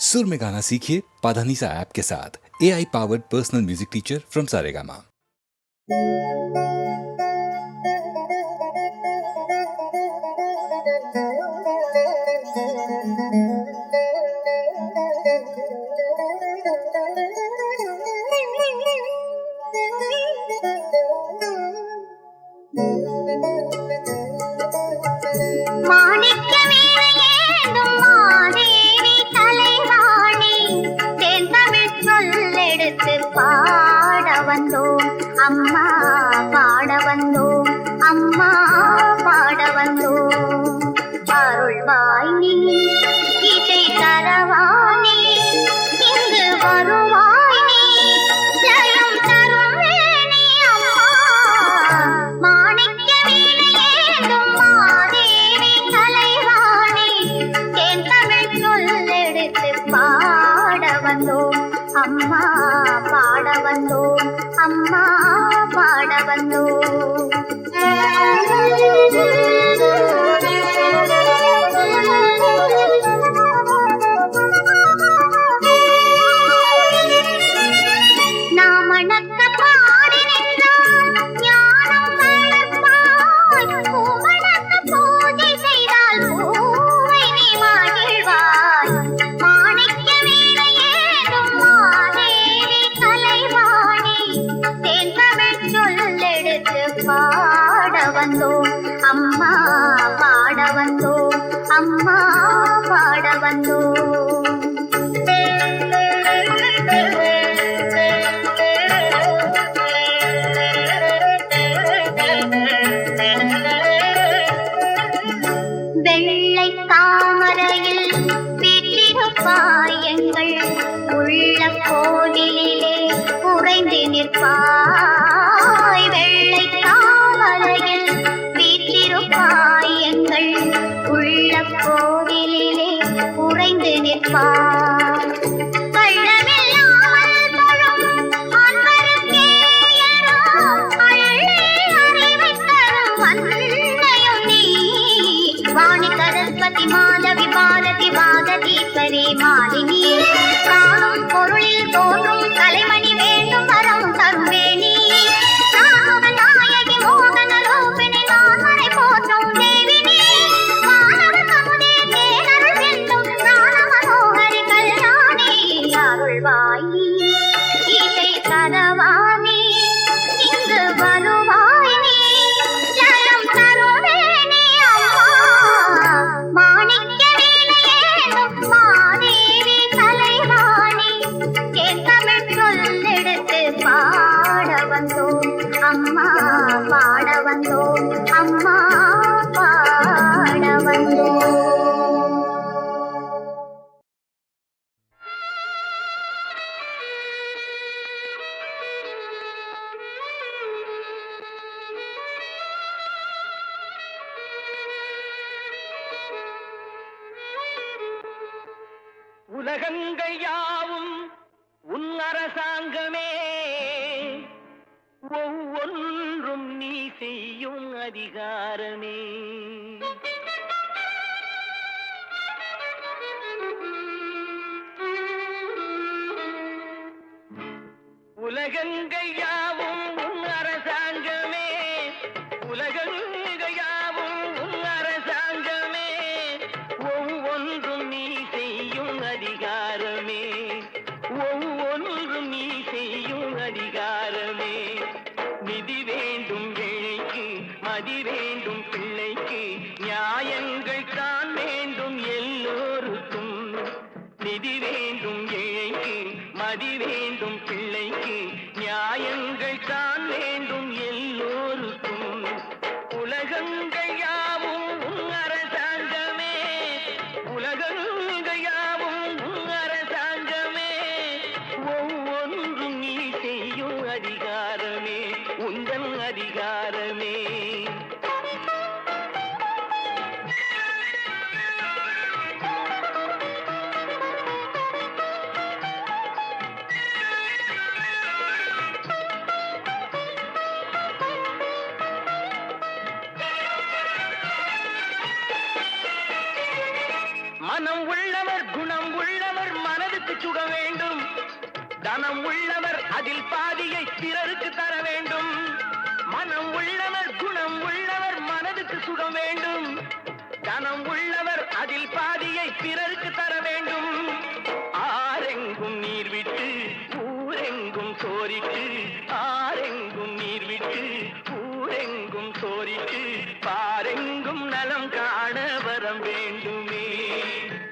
सुर में गाना सीखिए पाधानीसा ऐप के साथ। AI powered personal music teacher from Saregama. அம்மா பாட வந்தோம், அம்மா பாட வந்தோம். அருள்வாய் நீ இசை தரவானே, இங்கு வருவாய் நீ ஜெயம் தரும் வேணி. அம்மா மாணிக்க வீணையேந்தும் மாதேவி தலைவாணி, தேன் தமிழ் சொல்லெடுத்து பாட வந்தோம், அம்மா பாட வந்தோம், அம்மா பாட வந்தோம். நாம் அணக்க பாடி நின்றால் ஞானம் வளர்ப்பாய், பூமணக்க பூஜை செய்தால் பூவை நீ மகிழ்வாய். மாணிக்க வீணையேந்தும் மாதேவி தலைவாணி, தேன் தமிழ் சொல்லெடுத்து பாட வந்தோம், அம்மா பாட வந்தோம், அம்மா பாட வந்தோம். வெள்ளை தாமரையில் வீற்றிருப்பாய், எங்கள் உள்ள கோவிலிலே உறைந்து நிற்பாய். வெள்ளை தாமரையில் வீற்றிருப்பாய், எங்கள் உள்ள கோவிலிலே உறைந்து நிற்பாய். கள்ளமில்லாமல் தொழும் அன்பருக்கே எல்லாம் அள்ளி அறிவைத் தரும் அன்னையும் நீ. வாணி சரஸ்வதி மாதவி பாரதி வாகதீஸ்வரி மாலினி, காணும் பொருளில் தோன்றும் கலைமணி வேண்டும் வரம் தரும் வேணி. நாயகி மோகன ரூபிணி நான்மறை போற்றும் தேவினி, மாணவ கமுதே தேனருள் செல்லும் ஞான மனோகரி கல்யாணி. அருள்வாய் நீ இசை தரவானே, இங்கு வருவாய் நீ ஜெயம் தரும் வேணி. அம்மா மாணிக்க வீணையேந்தும் மாதேவி தலைவாணி, தேன் தமிழ் சொல்லெடுத்து பாட வந்தோம், அம்மா பாட வந்தோம், அம்மா பாட வந்தோம். உலகங்கள் யாவும் உன் அரசாங்கமே, ஒவ்வொன்றும் நீ செய்யும் அதிகாரமே. உலகங்கள் யாவும் உன் அரசாங்கமே, உலகங்கள் யாவும் உன் அரசாங்கமே, ஒவ்வொன்றும் நீ செய்யும் அதிகாரமே, ஒவ்வொன்றும் நீ செய்யும் அதிகாரமே. நிதி வேண்டும் ஏழைக்கு, மதி வேண்டும் பிள்ளைக்கு, நியாயங்கள் தான் வேண்டும் எல்லோருக்கும். நிதி வேண்டும் ஏழைக்கு, மதி வேண்டும் பிள்ளைக்கு, நியாயங்கள் தான் வேண்டும் எல்லோருக்கும். உலகங்கள் யாவும் உன் அரசாங்கமே, உலகங்கள் யாவும் உன் அரசாங்கமே, ஒவ்வொன்றும் நீ செய்யும் அதிகாரமே, உந்தன் அதிகாரமே. சுகம் வேண்டும். தனம் உள்ளவர் அதில் பாதியை பிறருக்கு தர வேண்டும். மனம் உள்ளவர் குணம் உள்ளவர் மனதுக்கு சுகம் வேண்டும். தனம் உள்ளவர் அதில் பாதியை பிறருக்கு தர வேண்டும். ஆரெங்கும் நீர் விட்டு ஊரெங்கும் சோரிட்டு, ஆரெங்கும் நீர் விட்டு ஊரெங்கும் சோரிட்டு, பாரெங்கும் நலம் காண வரம் வேண்டுமே,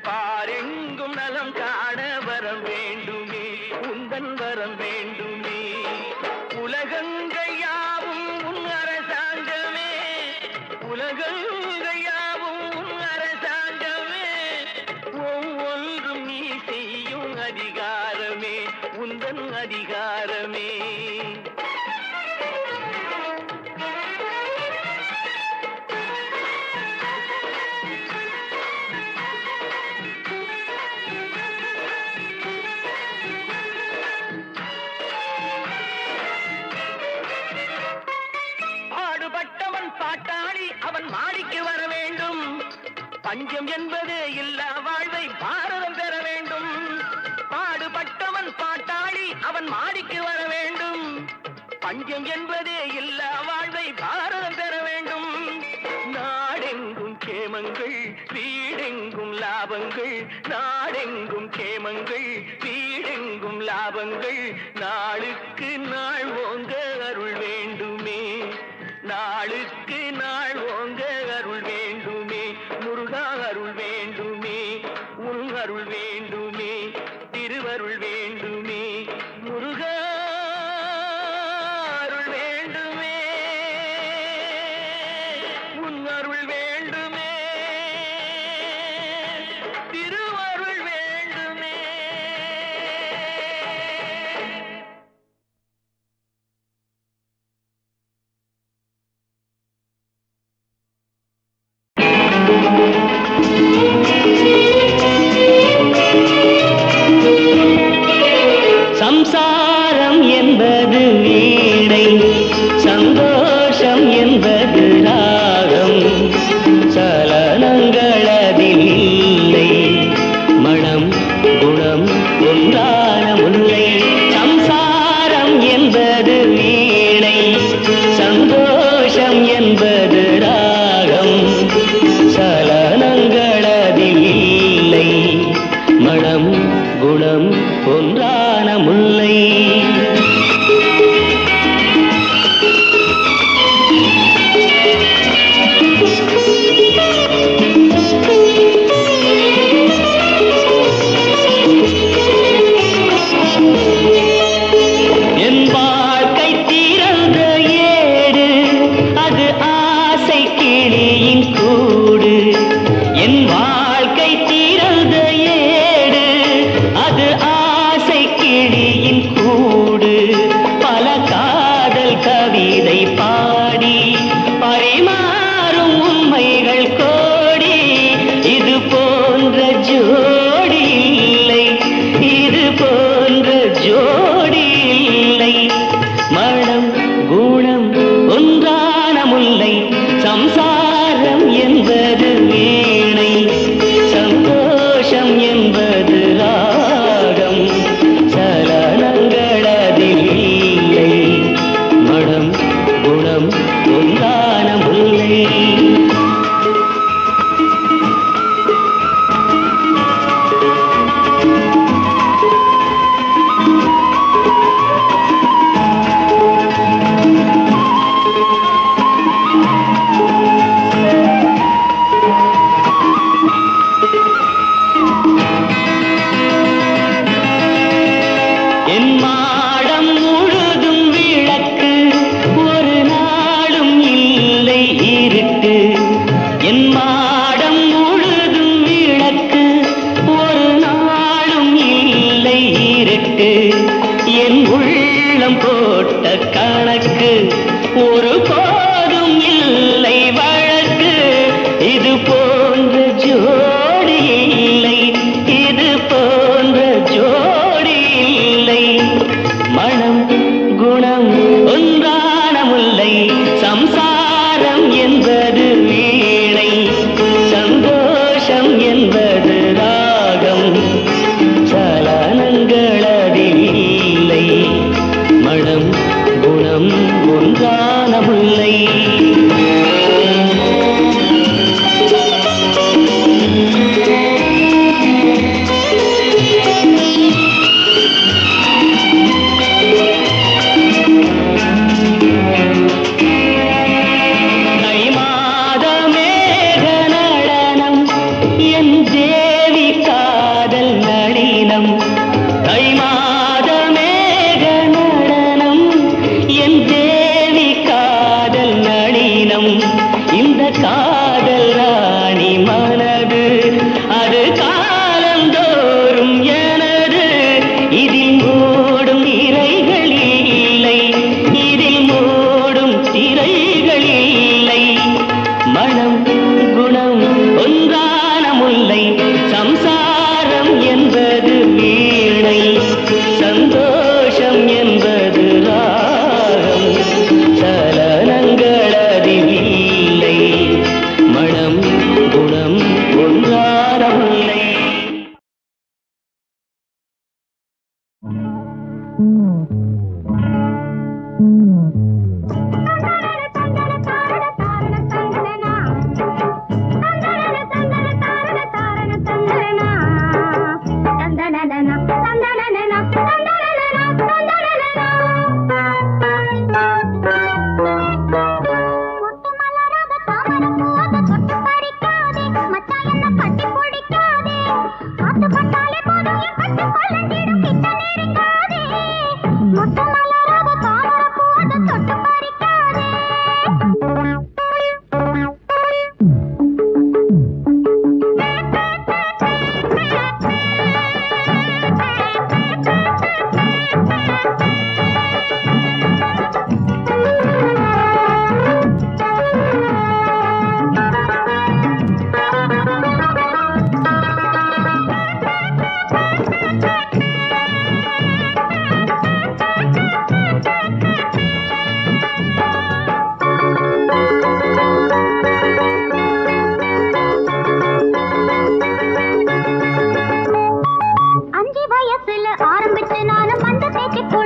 பாரெங்கும் நலம் காண வரம் வேண்டுமே, உந்தன் வரம் வேண்டுமே. உலகங்கையாவும் உன் அரசாங்கமே, உலகங்கையாவும் உன் அரசாங்கமே, ஒவ்வொன்றும் நீ செய்யும் அதிகாரமே, உந்தன் அதிகாரமே. பாடுபட்டவன் பாட்டாளி அவன் மாடிக்கு வர வேண்டும். பஞ்சம் என்பது இல்லா வாழ்வை பாரதம் பெற வேண்டும். பாடுபட்டவன் பாட்டாளி அவன் மாடிக்கு வர வேண்டும். பஞ்சம் என்பதே இல்லா வாழ்வை பாரதம் பெற வேண்டும். நாடெங்கும் கேமங்கள் வீடெங்கும் லாபங்கள், நாடெங்கும் கேமங்கள் வீடெங்கும் லாபங்கள், நாளுக்கு நாள் ஓங்க அருள் வேண்டுமே, நாளுக்கு நாள் ஓங்க அருள் வேண்டுமே, முருகா அருள் வேண்டுமே, உன் அருள் வேண்டுமே, திருவருள் வேண்டுமே, முருகா அருள் வேண்டுமே, உன் அருள் வேண்டுமே, திருவருள் வேண்டுமே. சம்சாரம் என்பது வீணை, சந்தோஷம் என்பது ராகம், சலனங்களதில் இல்லை, மனம் குணம் ஒன்றான முல்லை. சம்சாரம் என்பது வீணை, சந்தோஷம் என்பது ராகம், சலனங்களதில் இல்லை, மனம் குணம் ஒன்றான முல்லை. என் வாழ்க்கை திறந்த ஏடு, அது ஆசை கிளியின் கூடு. என் வாழ்க்கை திறந்த ஏடு, அது ஆசை கிளியின் கூடு. பல காதல் கவிதை பாடி பரிமாறும் உண்மைகள் கோடி. இது போன்ற ஜோடி இல்லை, இது போன்ற ஜோடி இல்லை, மனம் குணம் ஒன்றான முல்லை. சம்சாரம் என்பது வீணை, சந்தோஷம் என்பது ராகம், சலனங்களதில் இல்லை, மனம் குணம் ஒன்றான முல்லை.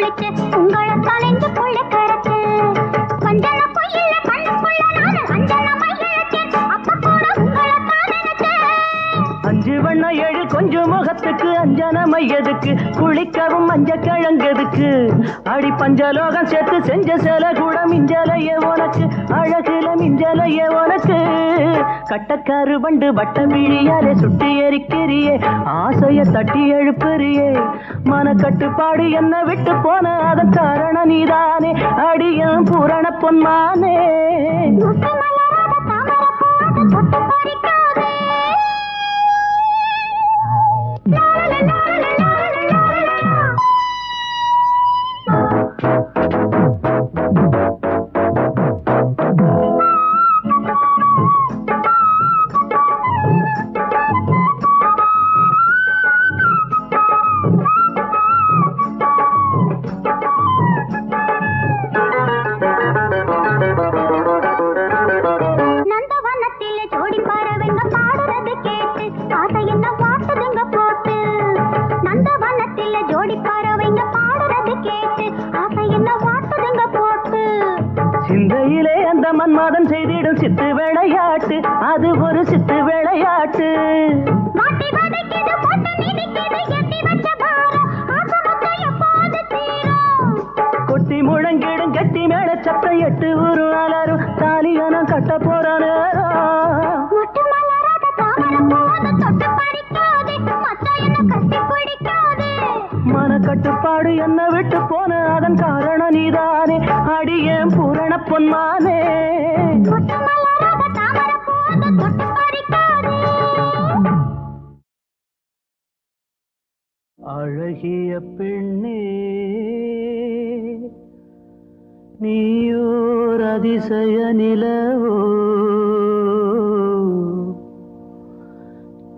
குளிச்சு உங்களை கலைஞ்சு கொள்ள கரைச்சு கொஞ்சன பொய்யில கண்ணுக்குள்ள நானு அஞ்சலமா இழுத்தேன் அப்ப கூட உங்களை தான் நினைச்சேன் 5 வண்ண 7 கொஞ்சம் முகத்துக்கு அஞ்சன மையதுக்கு குளிக்கவும் மஞ்ச கிழங்கதுக்கு அடி பஞ்சலோகம் சேர்த்து செஞ்ச சேல கூட மிஞ்சலையே உனக்கு அழகுல மிஞ்சலையே உனக்கு கட்டக்காரு வண்டு வட்ட விழியாலே சுட்டி எரிக்கிறியே ஆசைய தட்டி எழுப்புறியே மன கட்டுப்பாடு என்ன விட்டு போன அதன் காரணம் நீதானே அடியும் பூரண பொன்மானே முத்து மலராத தாமரை பூவாத தொட்டு பறிக்காதே நந்தவனத்திலே ஜோடி பறவைங்க பாடுறது கேட்டு ஆசை என்ன வாட்டுதுங்க போட்டு நந்தவனத்திலே ஜோடி பறவைங்க பாடுறது கேட்டு ஆசை என்ன வாட்டுதுங்க போட்டு சிந்தையிலே அந்த மன்மதன் செய்திடும் சித்து விளையாட்டு அது ஒரு சித்து விளையாட்டு வாட்டி வதைக்குது போட்டு மிதிக்குது எட்டி வச்ச பாரம் ஆசை மொத்தம் எப்போது தீரும் கொட்டி முழங்கிடும் கட்டி மேல சத்தம் 8 ஊரு அலரும் தாலியனம் கட்ட போற நேரம் முட்டு மலராத தாமரை பூவாத தொட்டு பறிக்காதே மச்சான் என்ன கட்டி பிடிக்காதே மன கட்டுப்பாடு என்ன விட்டு போன அதன் காரணம் நீதானே அடியேன் பூரண பொன்மானே முட்டு மலராத தாமரை பூவாத தொட்டு பறிக்காதே அழகிய பெண்ணே நீயோர் அதிசய நிலவோ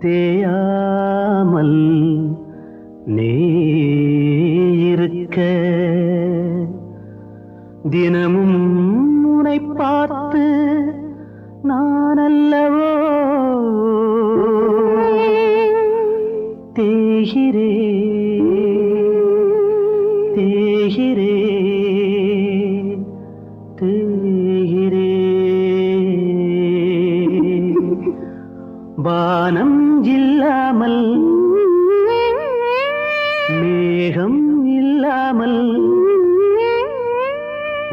தேயாமல் நீ இருக்க தினமும் உன்னை பார்த்து நான் அல்லவோ தேகிறே தேகிறே தேகிறே வானம் இல்லாமல் மேகம் இல்லாமல்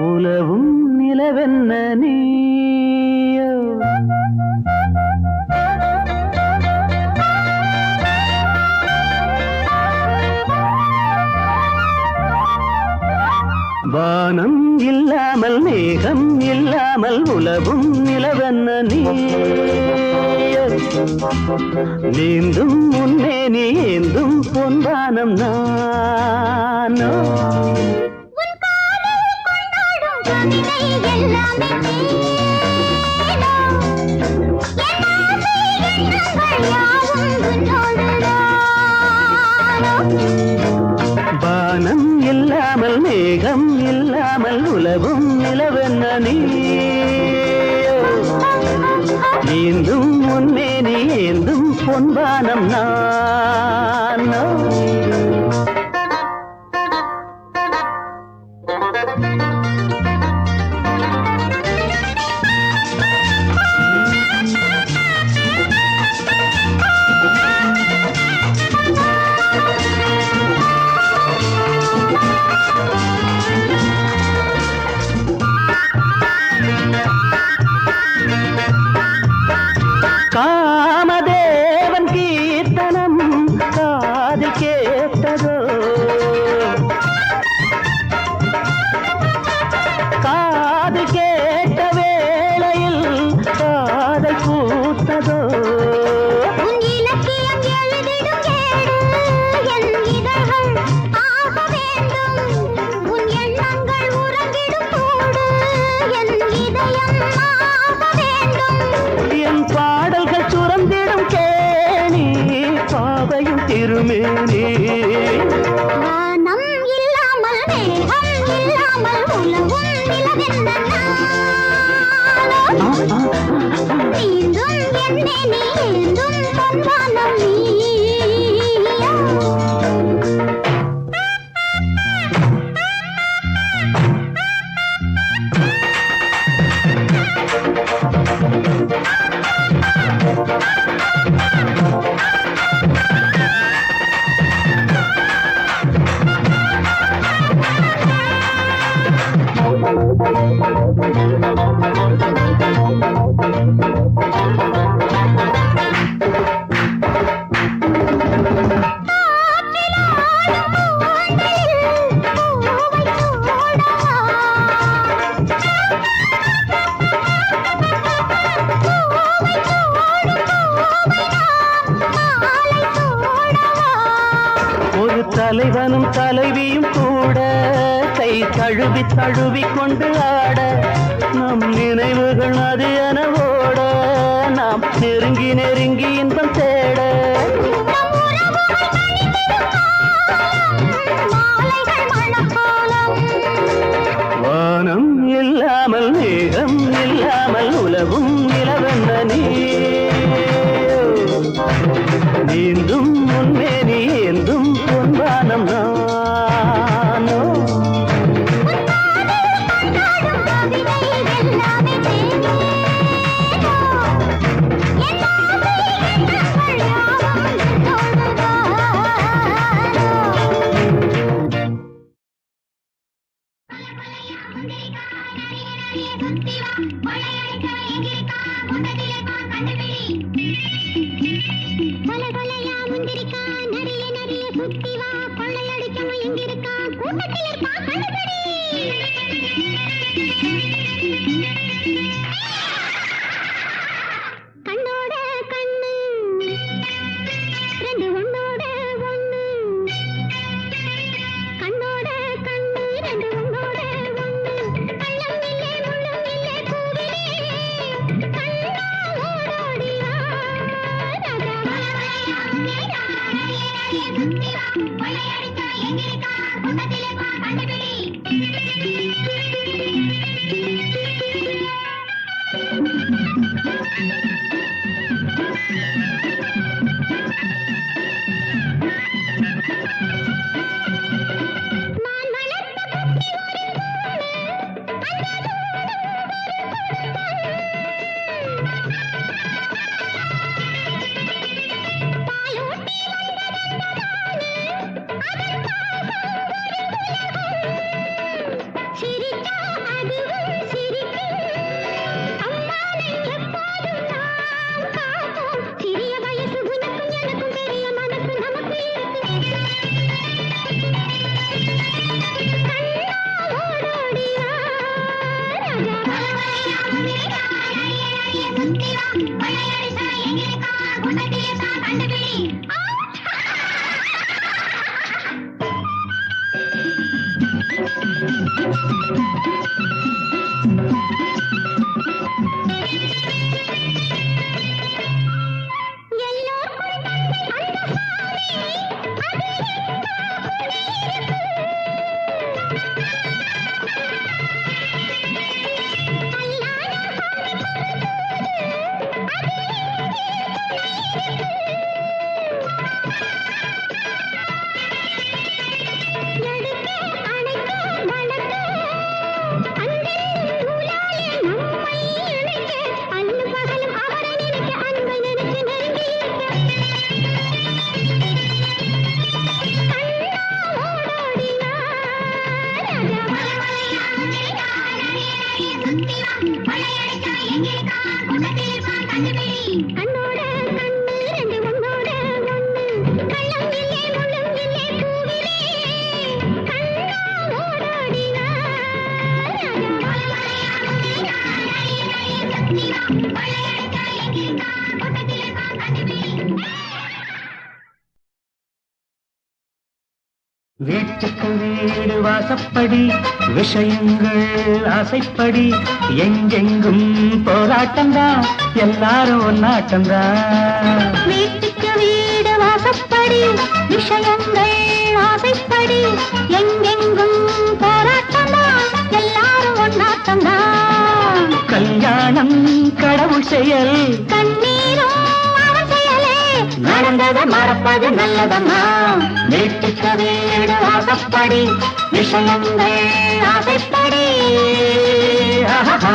உலவும் நிலவென்ன நீயோ வானம் இல்லாமல் மேகம் இல்லாமல் உலவும் நிலவென்ன நீயோ நீந்தும் முன்னே நீ ஏந்தும் பொன்வானம் நானோ உன் காதல் கொண்டாடும் கவிதை எல்லாமே நீனோ என் ஆசை எண்ணங்கள் யாவும் உன்னோடுதானோ வானம் இல்லாமல் மேகம் இல்லாமல் உலவும் நிலவென்ன நீயோ நீந்தும் முன்னே நீ ஏந்தும் பொன்வானம் நானோ காமதேவன் கீர்த்தனம் காதில் கேட்டதோ காது கேட்ட வேளையில் காதல் பூத்ததோ உன் இலக்கியம் எழுதிடும் கேடு என் இதழ்கள் ஆக வேண்டும் உன் எண்ணங்கள் உறங்கிடும் கூடு என் இதயம் ஆக வேண்டும் என் பாடல்கள் சுரந்திடும் கேணி பாவையும் திருமேனி வானம் இல்லாமல் மேகம் இல்லாமல் உலவும் நிலவென்ன நானோ நீந்தும் என்னே நீ ஏந்தும் பொன்வானம் நீயோ ஒரு தலைவனும் தலைவியும் கூட கை தழுவி தழுவி கொண்டு ஆட நம் நினைவுகள் அது என ஓட நாம் நெருங்கி நெருங்கி இன்பம் தேட வானம் இல்லாமல் மேகம் இல்லாமல் உலகும் நிலவென்ன நீ நீந்தும் முன்னே நீ ஏந்தும் பொன்வானம் நானோ வீட்டுக்கு வீடு வாசப்படி விஷயங்கள் ஆசைப்படி எங்கெங்கும் போராட்டம்தான் எல்லாரும் ஒன்னாட்டம்தான் வீட்டுக்கு வீடு வாசப்படி விஷயங்கள் ஆசைப்படி எங்கெங்கும் போராட்டம்தான் எல்லாரும் ஒன்னாட்டம்தான் கல்யாணம் கடவுள் செயல் கண்ணீரும் அவன் செயலே நடந்ததை மறப்பது நல்லதம்மா வீட்டுக்கு வீடு வாசப்படி விஷயங்கள் ஆசைப்படி ஆஹா.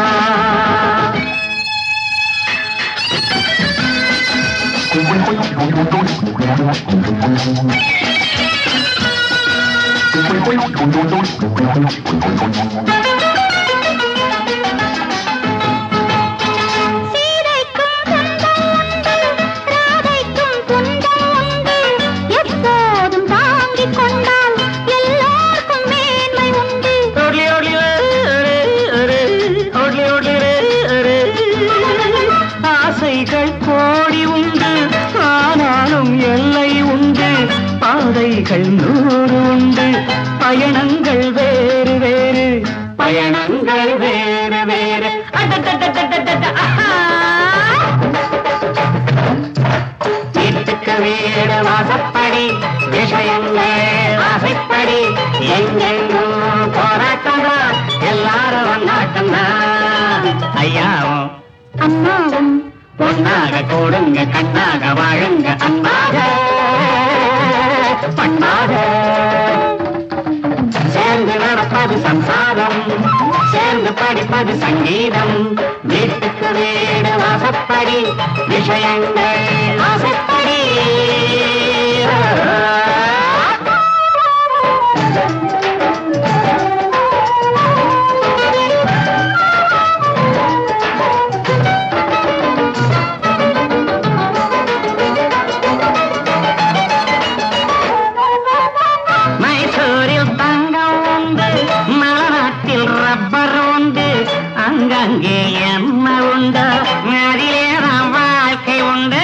பாதைகள் 100 உண்டு. பயணங்கள் வேறு வேறு, பயணங்கள் வேறு வேறு. வீட்டுக்கு வீடு வாசப்படி, விஷயங்கள் ஆசைப்படி, எங்கெங்கும் போராட்டம் தான், எல்லாரும் வந்தாட்டம் தான். ஐயாவும் அம்மாவும் பொன்னாக கூடுங்க, கண்ணாக வாழுங்க, அன்பாக பண்பாக சேர்ந்து நடப்பது சம்சாரம், சேர்ந்து படிப்பது சங்கீதம். வீட்டுக்கு வீடு வாசப்படி, விஷயங்கள் ஆசைப்படி. மைசூரில் தங்கம் உண்டு, மலநாட்டில் ரப்பர் உண்டு, அங்கங்கே என்ன உண்டு, அதிலேதான் வாழ்க்கை உண்டு.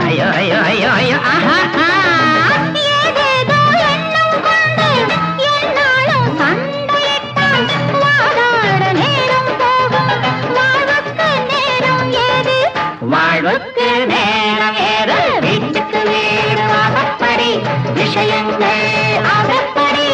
ஐயோ ஐயோ ஐயோ ஐயோ ஆஹா. ஏதேதோ எண்ணம் கொண்டு என்னாலும் சண்டையிட்டால் வாதாட நேரம் போகும். வாழ்வுக்கு நேரம் ஏது? வாழ்வுக்கு நேரம் ஏது? வீட்டுக்கு வீடு வாசப்படி, விஷயங்கள் ஆசைப்படி.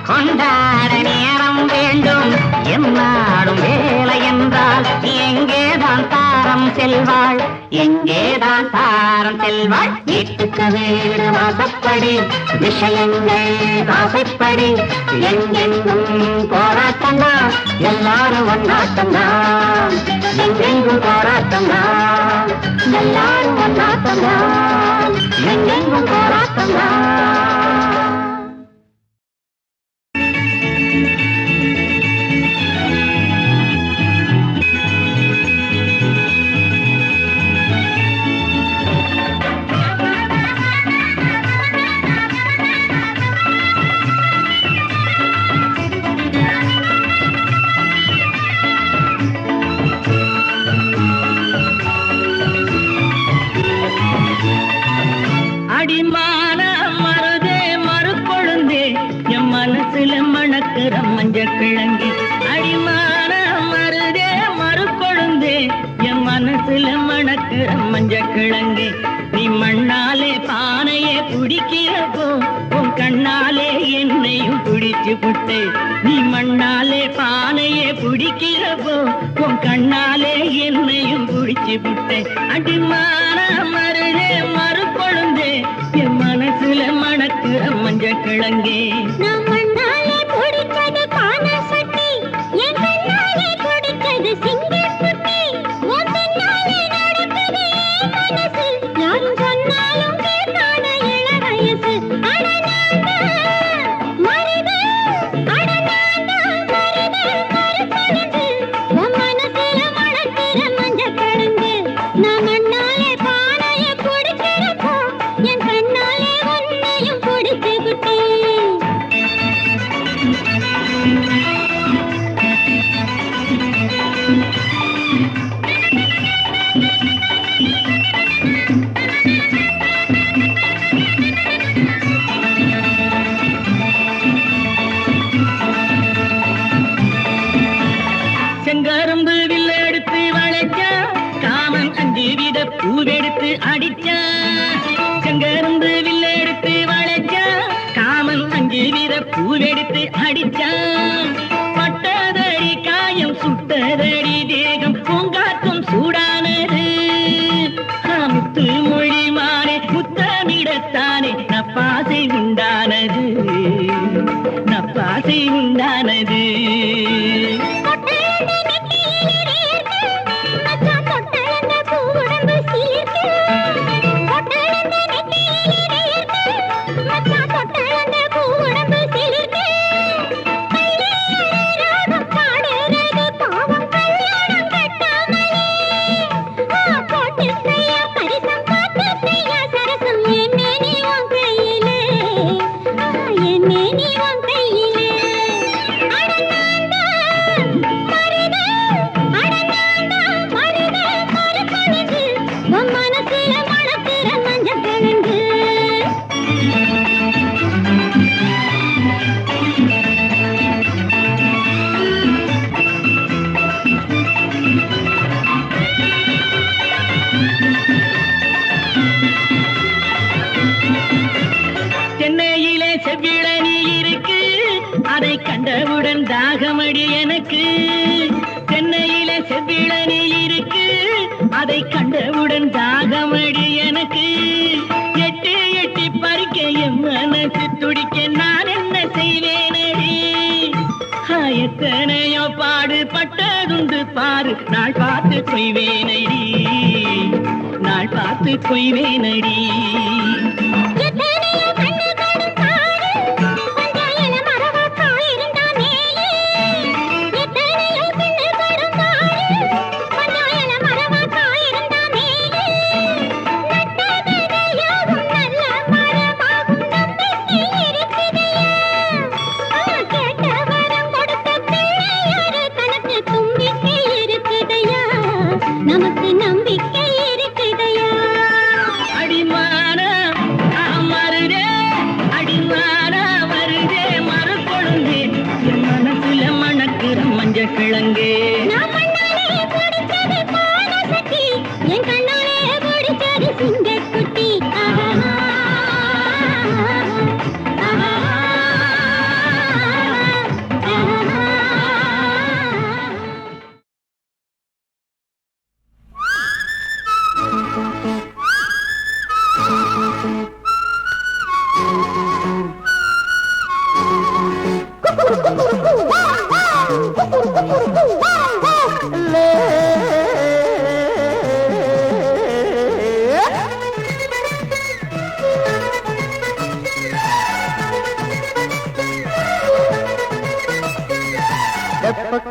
கொண்டாட நேரம் வேண்டும், என்னாடும் வேலை என்றால் எங்கேதான் தாரம் செல்வாள், எங்கேதான் தாரம் செல்வாள். வீட்டுக்கு வீடு வாசப்படி, விஷயங்கள் ஆசைப்படி, எங்கெங்கும் போராட்டம் தான், எல்லாரும் ஒன்னாட்டம் தான், எங்கெங்கும் போராட்டம் தான், எல்லாரும் ஒன்னாட்டம் தான், எங்கெங்கும் போராட்டம் தான். அடிமான மருதே மறுக்கொழுந்தே, என் மனசுல மணக்கிற மஞ்ச கிழங்கி. அடிமான மருதே மறுக்கொழுந்தே, என் மனசுல மணக்கிற மஞ்ச கிழங்கி. நீ மண்ணாலே பானையே குடிக்கிறப்போ, உன் கண்ணாலே என்னையும் குடிச்சு புட்டே. நீ மண்ணாலே பானையே குடிக்கிறப்போ, உன் கண்ணாலே என்னையும் குடிச்சு புட்டே. அடிமான மருதே மறுக்கொழுந்தே, என் மனசுல மணக்கிற மஞ்ச கிழங்கே. நான் மண்ணாலே குடிச்சது பானை சட்டி, என் கண்ணாலே குடிச்சது சிங்கக்குட்டி. உன் பின்னாலே நடக்குது என் மனசு, யாரும் சொன்னாலும் கேட்காத இள வயசு. அட நான்தான் மருது, அட நான்தான் மருது மறுக்கொழுந்து, உன் மனசுல மணக்கிற மஞ்ச கிழங்கு. நான் மண்ணாலே பானைய குடிக்கிறப்போ, என் கண்ணாலே உன்னையும் குடிச்சு விட்டேன். செங்கரும்பு வில்லெடுத்து வளைச்சா, காமன் 5 வித பூவெடுத்து அடிச்சா. செங்கரும்பு வில்லெடுத்து வளைச்சா, காமன் 5 வித பூவெடுத்து அடிச்சா. பட்டதடி காயம் சுட்டதடி தேகம், பூங்காற்றும் சூடானது. முத்து மொழி மாறே முத்தமிடத்தானே நப்பாசை உண்டானது, நப்பாசை உண்டானது. கொட்டையடி நெத்தியில கண்டவுடன் தாகமடி எனக்கு. சென்னையில செவ்விளனி இருக்கு, அதை கண்டவுடன் தாகமடி எனக்கு. எட்டி எட்டி பறிக்க என் மனசு துடிக்க நான் என்ன செய்வேனடி? எத்தனையோ பாடுபட்டதுண்டு பாரு, நாள் பார்த்து கொய்வேனடி, நாள் பார்த்து கொய்வேனடி. நமக்கு நம்பிக்கை இருக்குதையா? அடிமான மருதே, அடிமான வருதே மறுக்கொழுந்தே, என் மனசுல மணக்கிற மஞ்ச கிழங்கே. நான் மண்ணாலே பிடிச்சது பாலசக்தி, என் கண்ணாலே பிடிச்சது சிங்கக்குட்டி.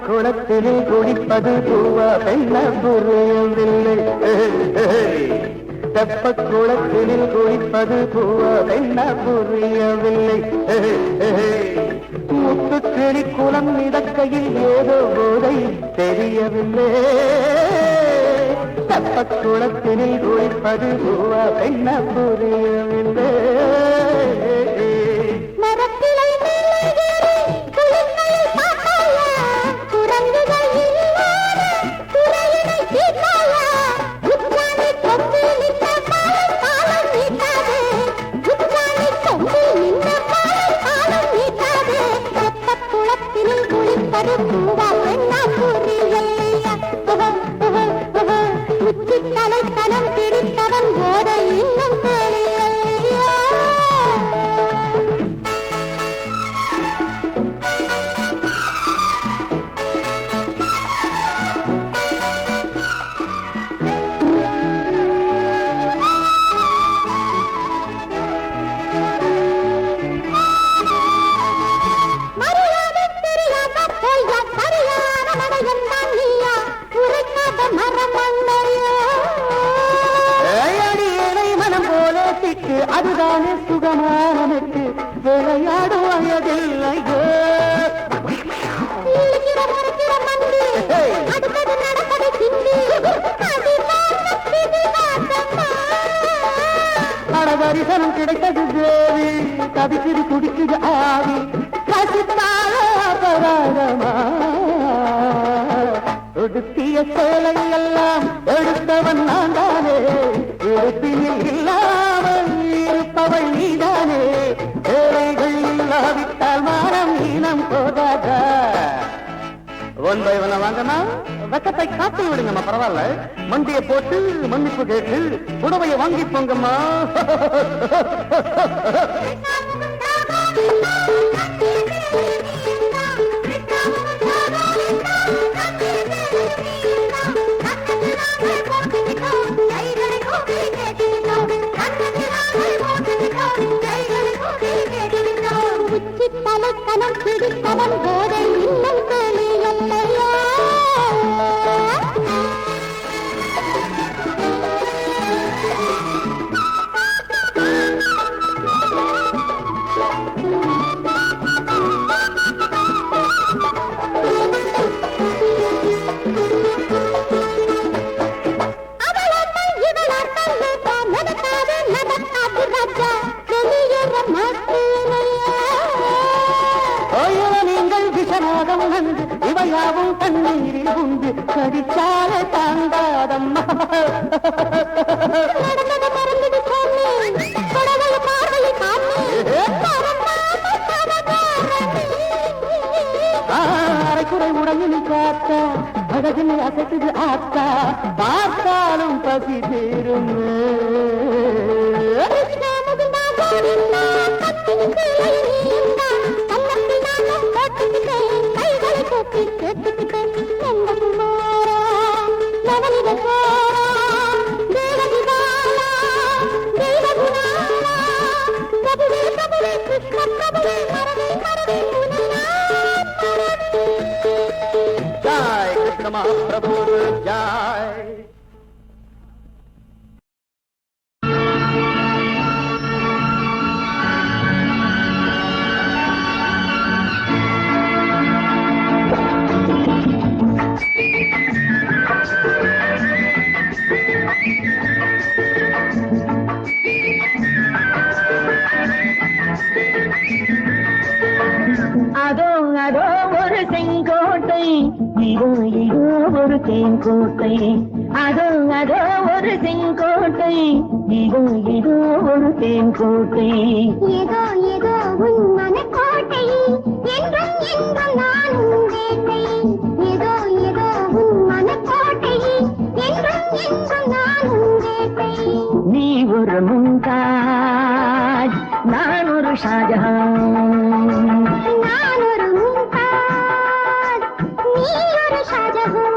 குளத்திலே குடிப்பது பூவா பெண்ண புரியவில்லை. தெப்ப குளத்திலே குடிப்பது பூவா பெண்ண புரியவில்லை. முத்துக்கிளி குளம் மிதக்கையில் ஏதோ போதை தெரியவில்லை. தெப்ப குளத்திலே குடிப்பது பூவா பெண்ண புரியவில்லை. தலைத்தனம் பிடித்தவன் போத இன்னும் தெரியலையா? அதுதானே சுகமானனுக்கு விளையாடும் வயதில்லையோ. தரிசனம் கிடைத்தது தேவி, தவிக்குது குடிக்குது ஆவி, ரசித்தால அபராதமா. உடுத்திய சேலை எல்லாம் எடுத்தவன் நான் தானே, இருப்பினில் இல்லாமல் இருப்பவள் நீதானே. ஏழைகள் இல்லாவிட்டால் மானம் ஈனம் போகாதா? ஒன் பை ஒன்ன வாங்கினா வெக்கத்தை காட்டி விடுங்கம்மா, பரவாயில்ல. மண்டியை போட்டு மன்னிப்பு கேட்டு புடவையை வாங்கி போங்கம்மா. தலைக்கணம் பிடித்தவன் போதை இன்னும் தெரியலையா? இவையாவும் தண்ணீரில் உண்டு கடிச்சால தாண்டாதம்மா. கதகதன்னு அசைக்குது ஆத்தா பார்த்தாலும் பசி தீரும் ஜாய் கிருஷ்ண மகாபிரபு ஜாய். அதோ அதோ ஒரு செங்கோட்டை, இதோ இதோ ஒரு தேன்கோட்டை. அதோ அதோ ஒரு செங்கோட்டை, இதோ இதோ ஒரு தேன்கோட்டை. ஏதோ ஏதோ உன் மனக்கோட்டை, என்றும் என்றும் நான் உன் வேட்டை. ஏதோ ஏதோ உன் மனக்கோட்டை, என்றும் என்றும் நான் உன் வேட்டை. நீ ஒரு மும்தாஜ், நான் ஒரு ஷாஜஹான். நான் ஒரு மும்தாஜ், நீ ஒரு ஷாஜஹான்.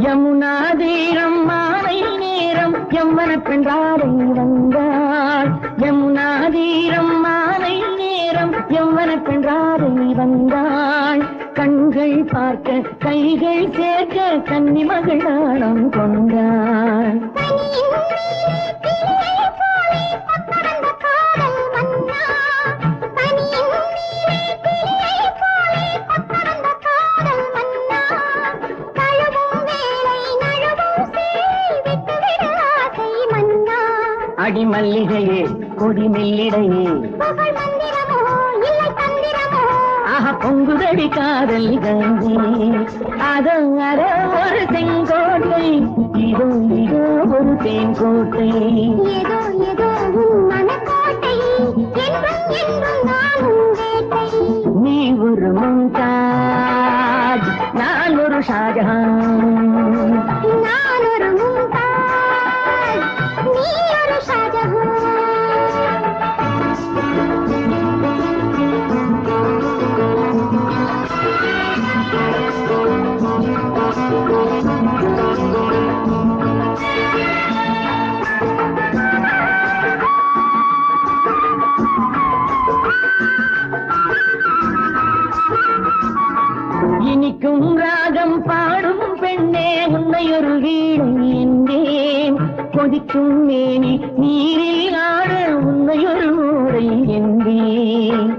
யமுனா தீரம் மாலை நேரம் யம்மன பெண்றாரை வந்தாள். யமுனா தீரம் மாலை நேரம் யம்மன பெண்றாரை வந்தாள். கண்கள் பார்க்க கைகள் சேர்க்க கன்னி மகள் நாணம் கொண்டாள். அடி மல்லிகையே கொடி மெல்லிடையே, ஆஹா பொங்குதடி காதல் கங்கி. அதோ அதோ ஒரு செங்கோட்டை, இதோ இதோ ஒரு தேன்கோட்டை. ஏதோ ஏதோ உன் மனக்கோட்டை, என்றும் என்றும் நான் உன் வேட்டை. நீ ஒரு மும்தாஜ், நான் ஒரு ஷாஜஹான். நான் ஒரு மும்தாஜ், நீ ஒரு ஷாஜஹான். இனிக்கும் ராகம் பாடும் பெண்ணே உன்னை ஒரு வீடு என்றேன். கொதிக்கும் மேனி நீரில் ஆட உன்னை ஒரு ஊரை என்றேன்.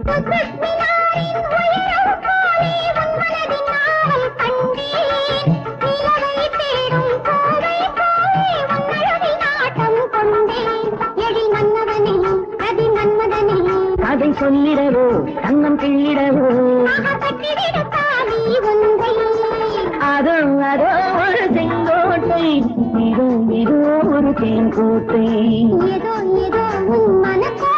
அதை சொல்லிடவோ தன்னம் கிள்ளிடவோ, அதோ அதோ ஒரு செங்கோட்டை, இதோ இதோ ஒரு தேன்கோட்டை. ஏதோ ஏதோ உன் மனக்கோட்டை,